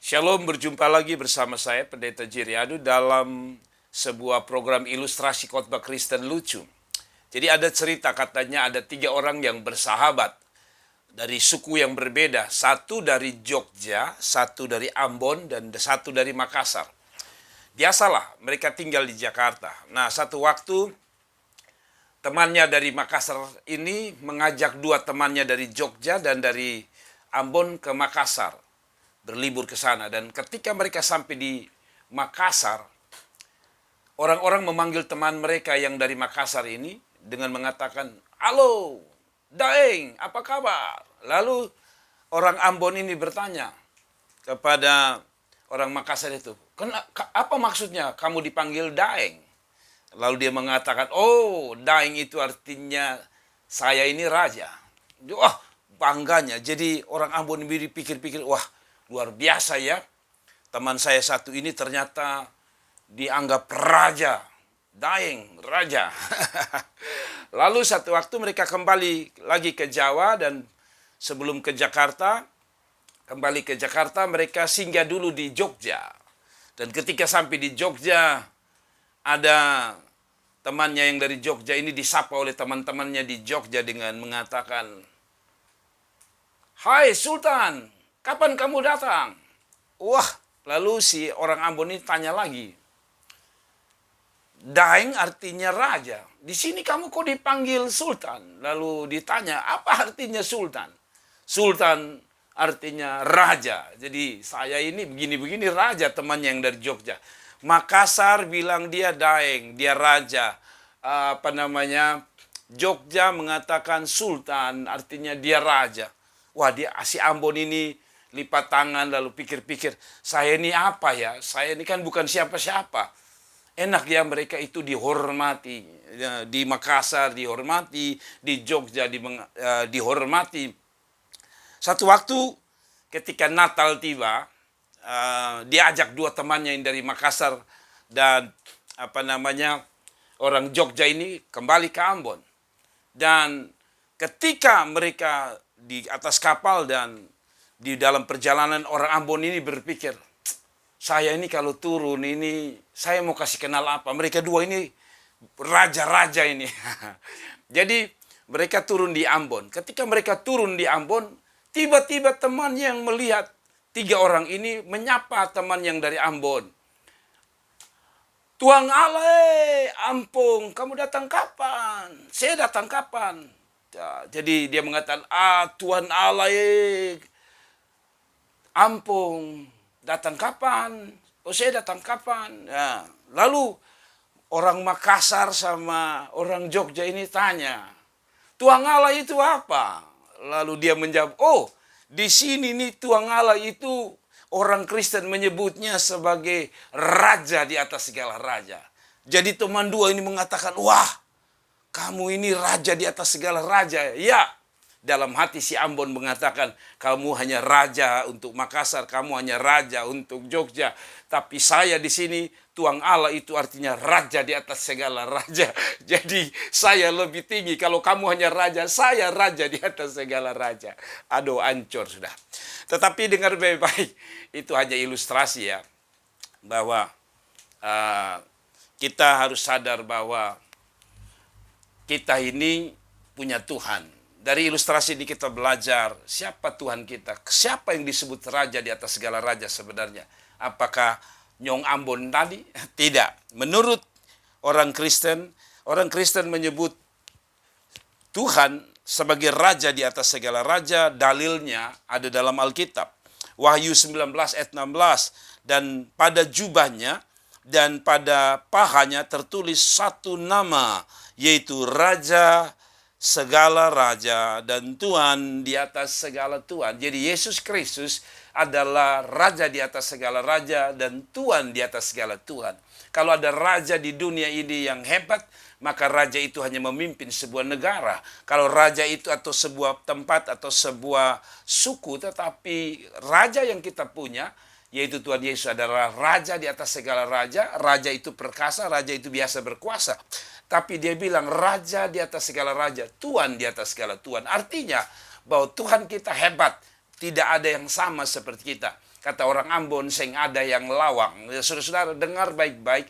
Shalom, berjumpa lagi bersama saya Pendeta Jiriadu dalam sebuah program ilustrasi khotbah Kristen lucu. Jadi ada cerita, katanya ada 3 orang yang bersahabat dari suku yang berbeda. Satu dari Jogja, satu dari Ambon, dan satu dari Makassar. Biasalah, mereka tinggal di Jakarta. Nah, satu waktu temannya dari Makassar ini mengajak 2 temannya dari Jogja dan dari Ambon ke Makassar, berlibur ke sana. Dan ketika mereka sampai di Makassar, orang-orang memanggil teman mereka yang dari Makassar ini dengan mengatakan, "Halo, Daeng, apa kabar?" Lalu orang Ambon ini bertanya kepada orang Makassar itu, "Apa maksudnya kamu dipanggil Daeng?" Lalu dia mengatakan, "Oh, Daeng itu artinya saya ini raja." Wah, bangganya. Jadi orang Ambon ini pikir-pikir, wah, luar biasa ya. Teman saya satu ini ternyata dianggap raja. Daeng, raja. Lalu satu waktu mereka kembali lagi ke Jawa, dan sebelum ke Jakarta, kembali ke Jakarta, mereka singgah dulu di Jogja. Dan ketika sampai di Jogja, ada temannya yang dari Jogja ini disapa oleh teman-temannya di Jogja dengan mengatakan, "Hai Sultan, kapan kamu datang?" Wah, lalu si orang Ambon ini tanya lagi, "Daeng artinya raja. Di sini kamu kok dipanggil Sultan?" Lalu ditanya, "Apa artinya Sultan?" "Sultan artinya raja. Jadi saya ini begini-begini raja," temannya yang dari Jogja. Makassar bilang dia Daeng, dia raja. Jogja mengatakan Sultan, artinya dia raja. Wah, dia si Ambon ini lipat tangan lalu pikir-pikir, saya ini apa ya? Saya ini kan bukan siapa-siapa. Enak ya mereka itu dihormati. Di Makassar dihormati, di Jogja dihormati. Satu waktu ketika Natal tiba, diajak 2 temannya yang dari Makassar dan orang Jogja ini kembali ke Ambon. Dan ketika mereka di atas kapal dan di dalam perjalanan, orang Ambon ini berpikir, saya ini kalau turun ini, saya mau kasih kenal apa? Mereka 2 ini raja-raja ini. Jadi mereka turun di Ambon. Ketika mereka turun di Ambon, tiba-tiba teman yang melihat 3 orang ini menyapa teman yang dari Ambon. "Tuang Ale, Ampung, kamu datang kapan?" "Saya datang kapan?" Jadi dia mengatakan, "Tuan Ale, Ampung, datang kapan?" "Oh, saya datang kapan?" Nah, lalu orang Makassar sama orang Jogja ini tanya, "Tuang ala itu apa?" Lalu dia menjawab, "Oh, di sini nih Tuang ala itu orang Kristen menyebutnya sebagai raja di atas segala raja." Jadi teman 2 ini mengatakan, "Wah, kamu ini raja di atas segala raja." Ya, dalam hati si Ambon mengatakan, "Kamu hanya raja untuk Makassar, kamu hanya raja untuk Jogja. Tapi saya di sini, Tuang Allah itu artinya raja di atas segala raja. Jadi saya lebih tinggi. Kalau kamu hanya raja, saya raja di atas segala raja." Aduh, ancur sudah. Tetapi dengar baik-baik, itu hanya ilustrasi ya, bahwa kita harus sadar bahwa kita ini punya Tuhan. Dari ilustrasi ini kita belajar siapa Tuhan kita, siapa yang disebut raja di atas segala raja sebenarnya. Apakah Nyong Ambon tadi? Tidak. Menurut orang Kristen menyebut Tuhan sebagai raja di atas segala raja. Dalilnya ada dalam Alkitab. Wahyu 19 ayat 16. "Dan pada jubahnya dan pada pahanya tertulis satu nama, yaitu Raja segala raja dan Tuhan di atas segala Tuhan." Jadi Yesus Kristus adalah raja di atas segala raja dan Tuhan di atas segala Tuhan. Kalau ada raja di dunia ini yang hebat, maka raja itu hanya memimpin sebuah negara. Kalau raja itu atau sebuah tempat atau sebuah suku, tetapi raja yang kita punya, yaitu Tuhan Yesus adalah raja di atas segala raja. Raja itu perkasa, raja itu biasa berkuasa. Tapi dia bilang raja di atas segala raja, Tuhan di atas segala Tuhan. Artinya bahwa Tuhan kita hebat, tidak ada yang sama seperti kita. Kata orang Ambon, sing ada yang lawang. Ya, saudara-saudara, dengar baik-baik.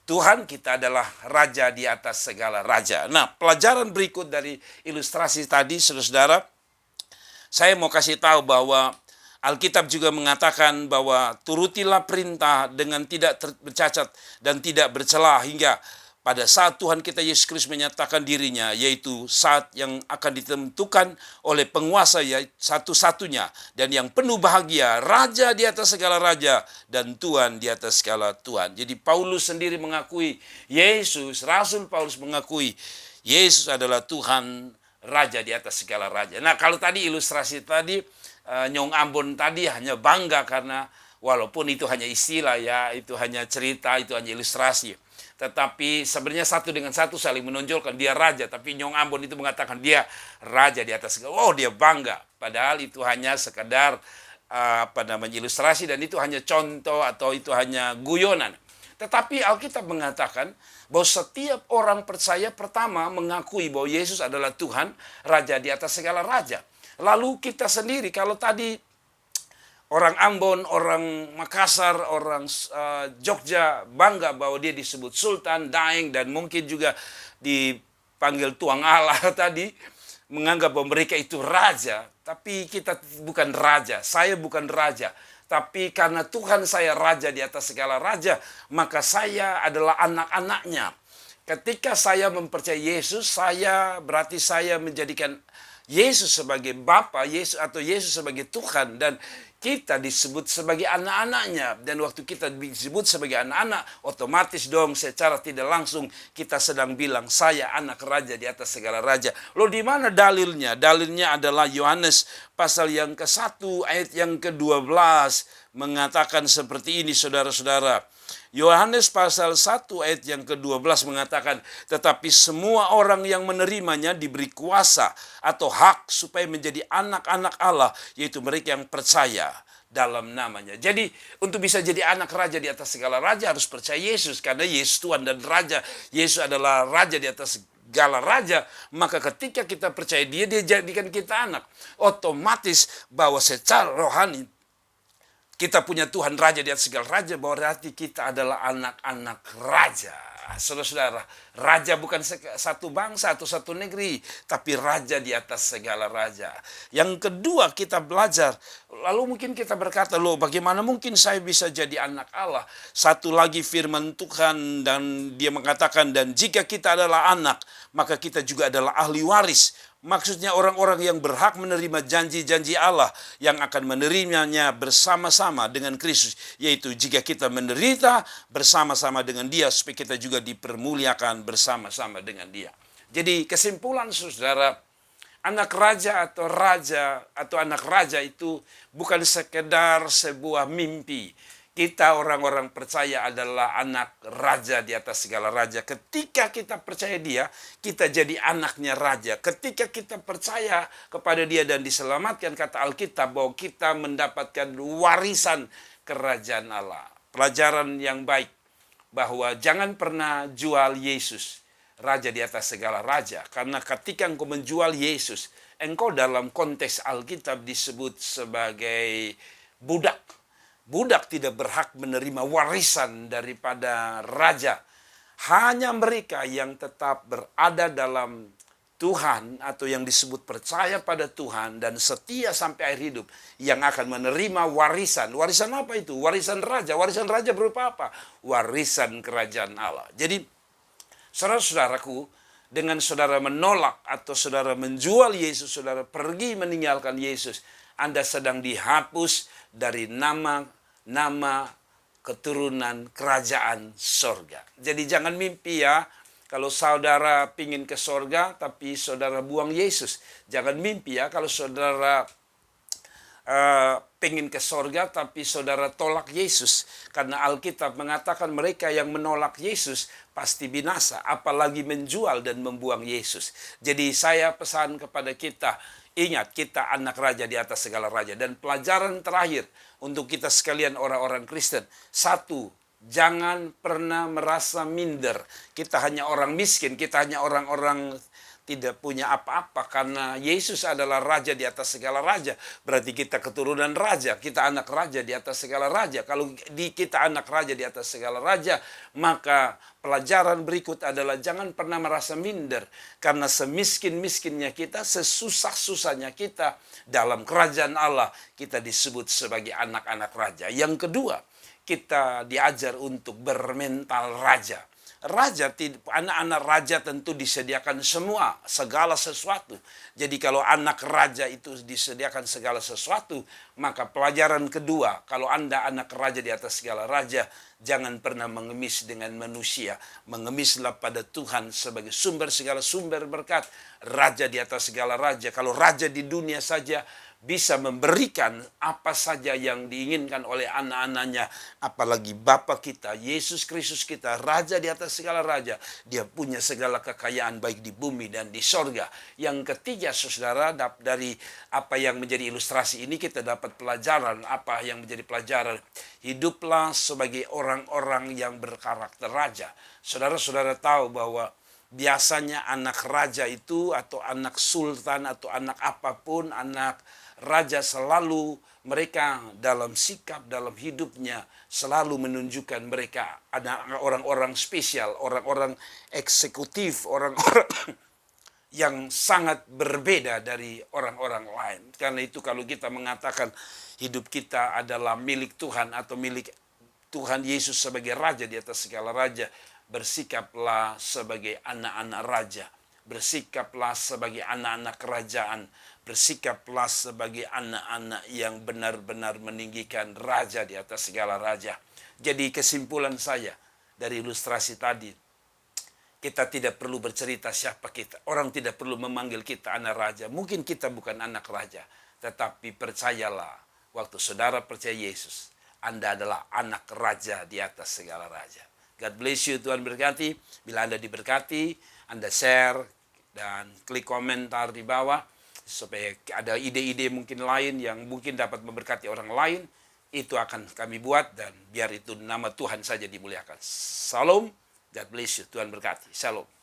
Tuhan kita adalah raja di atas segala raja. Nah, pelajaran berikut dari ilustrasi tadi, saudara-saudara, saya mau kasih tahu bahwa Alkitab juga mengatakan bahwa turutilah perintah dengan tidak bercacat dan tidak bercela, hingga pada saat Tuhan kita Yesus Kristus menyatakan dirinya, yaitu saat yang akan ditentukan oleh penguasa ya satu-satunya dan yang penuh bahagia, Raja di atas segala raja dan Tuhan di atas segala Tuhan. Jadi Paulus sendiri mengakui Yesus, Rasul Paulus mengakui Yesus adalah Tuhan, Raja di atas segala raja. Nah, kalau tadi ilustrasi tadi, Nyong Ambon tadi hanya bangga karena walaupun itu hanya istilah ya, itu hanya cerita, itu hanya ilustrasi. Tetapi sebenarnya satu dengan satu saling menonjolkan dia raja. Tapi Nyong Ambon itu mengatakan dia raja di atas segala. Oh, dia bangga. Padahal itu hanya sekadar ilustrasi, dan itu hanya contoh atau itu hanya guyonan. Tetapi Alkitab mengatakan bahwa setiap orang percaya pertama mengakui bahwa Yesus adalah Tuhan, Raja di atas segala raja. Lalu kita sendiri, kalau tadi orang Ambon, orang Makassar, orang Jogja bangga bahwa dia disebut Sultan, Daeng, dan mungkin juga dipanggil Tuang Allah tadi, menganggap bahwa mereka itu raja. Tapi kita bukan raja, saya bukan raja. Tapi karena Tuhan saya raja di atas segala raja, maka saya adalah anak-anaknya. Ketika saya mempercayai Yesus, berarti saya menjadikan Yesus sebagai Bapa, Yesus sebagai Tuhan, dan kita disebut sebagai anak-anaknya. Dan waktu kita disebut sebagai anak-anak, otomatis dong secara tidak langsung kita sedang bilang saya anak raja di atas segala raja. Loh, di mana dalilnya? Dalilnya adalah Yohanes pasal yang ke-1 ayat yang ke-12 mengatakan seperti ini, saudara-saudara. Yohanes pasal 1 ayat yang ke-12 mengatakan, tetapi semua orang yang menerimanya diberi kuasa atau hak supaya menjadi anak-anak Allah, yaitu mereka yang percaya dalam namanya. Jadi untuk bisa jadi anak raja di atas segala raja harus percaya Yesus, karena Yesus Tuhan dan Raja. Yesus adalah raja di atas segala raja. Maka ketika kita percaya dia jadikan kita anak. Otomatis bahwa secara rohani kita punya Tuhan Raja di atas segala raja, bahwa berarti kita adalah anak-anak raja. Saudara-saudara, raja bukan satu bangsa atau satu negeri, tapi raja di atas segala raja. Yang kedua, kita belajar, lalu mungkin kita berkata, loh bagaimana mungkin saya bisa jadi anak Allah? Satu lagi firman Tuhan, dan dia mengatakan, dan jika kita adalah anak, maka kita juga adalah ahli waris. Maksudnya orang-orang yang berhak menerima janji-janji Allah yang akan menerimanya bersama-sama dengan Kristus. Yaitu jika kita menderita bersama-sama dengan dia, supaya kita juga dipermuliakan bersama-sama dengan dia. Jadi kesimpulan saudara, anak raja atau anak raja itu bukan sekedar sebuah mimpi. Kita orang-orang percaya adalah anak raja di atas segala raja. Ketika kita percaya dia, kita jadi anaknya raja. Ketika kita percaya kepada dia dan diselamatkan, kata Alkitab bahwa kita mendapatkan warisan kerajaan Allah. Pelajaran yang baik bahwa jangan pernah jual Yesus, raja di atas segala raja. Karena ketika engkau menjual Yesus, engkau dalam konteks Alkitab disebut sebagai budak. Budak tidak berhak menerima warisan daripada raja. Hanya mereka yang tetap berada dalam Tuhan atau yang disebut percaya pada Tuhan dan setia sampai akhir hidup yang akan menerima warisan. Warisan apa itu? Warisan raja. Warisan raja berupa apa? Warisan kerajaan Allah. Jadi saudara-saudaraku, dengan saudara menolak atau saudara menjual Yesus, saudara pergi meninggalkan Yesus, Anda sedang dihapus dari nama keturunan kerajaan sorga. Jadi jangan mimpi ya, kalau saudara pingin ke sorga tapi saudara buang Yesus. Jangan mimpi ya, kalau saudara pingin ke sorga tapi saudara tolak Yesus. Karena Alkitab mengatakan mereka yang menolak Yesus pasti binasa, apalagi menjual dan membuang Yesus. Jadi saya pesan kepada kita, ingat kita anak raja di atas segala raja. Dan pelajaran terakhir untuk kita sekalian orang-orang Kristen. Satu, jangan pernah merasa minder. Kita hanya orang miskin, kita hanya orang-orang tidak punya apa-apa karena Yesus adalah raja di atas segala raja. Berarti kita keturunan raja, kita anak raja di atas segala raja. Kalau kita anak raja di atas segala raja, maka pelajaran berikut adalah jangan pernah merasa minder. Karena semiskin-miskinnya kita, sesusah-susahnya kita dalam kerajaan Allah, kita disebut sebagai anak-anak raja. Yang kedua, kita diajar untuk bermental raja. Raja, anak-anak raja tentu disediakan semua, segala sesuatu. Jadi kalau anak raja itu disediakan segala sesuatu, maka pelajaran kedua, kalau Anda anak raja di atas segala raja, jangan pernah mengemis dengan manusia. Mengemislah pada Tuhan sebagai sumber segala sumber berkat. Raja di atas segala raja. Kalau raja di dunia saja bisa memberikan apa saja yang diinginkan oleh anak-anaknya, apalagi Bapa kita, Yesus Kristus kita, Raja di atas segala raja. Dia punya segala kekayaan baik di bumi dan di sorga. Yang ketiga, saudara, dari apa yang menjadi ilustrasi ini kita dapat pelajaran. Apa yang menjadi pelajaran? Hiduplah sebagai orang-orang yang berkarakter raja. Saudara-saudara tahu bahwa biasanya anak raja itu atau anak sultan atau anak apapun, anak raja selalu mereka dalam sikap, dalam hidupnya selalu menunjukkan mereka ada orang-orang spesial, orang-orang eksekutif, orang-orang yang sangat berbeda dari orang-orang lain. Karena itu kalau kita mengatakan hidup kita adalah milik Tuhan atau milik Tuhan Yesus sebagai raja di atas segala raja, bersikaplah sebagai anak-anak raja. Bersikaplah sebagai anak-anak kerajaan. Bersikaplah sebagai anak-anak yang benar-benar meninggikan raja di atas segala raja. Jadi kesimpulan saya dari ilustrasi tadi, kita tidak perlu bercerita siapa kita. Orang tidak perlu memanggil kita anak raja. Mungkin kita bukan anak raja. Tetapi percayalah, waktu saudara percaya Yesus, Anda adalah anak raja di atas segala raja. God bless you, Tuhan berkati. Bila Anda diberkati, Anda share dan klik komentar di bawah supaya ada ide-ide mungkin lain yang mungkin dapat memberkati orang lain. Itu akan kami buat dan biar itu nama Tuhan saja dimuliakan. Salam, God bless you, Tuhan berkati. Shalom.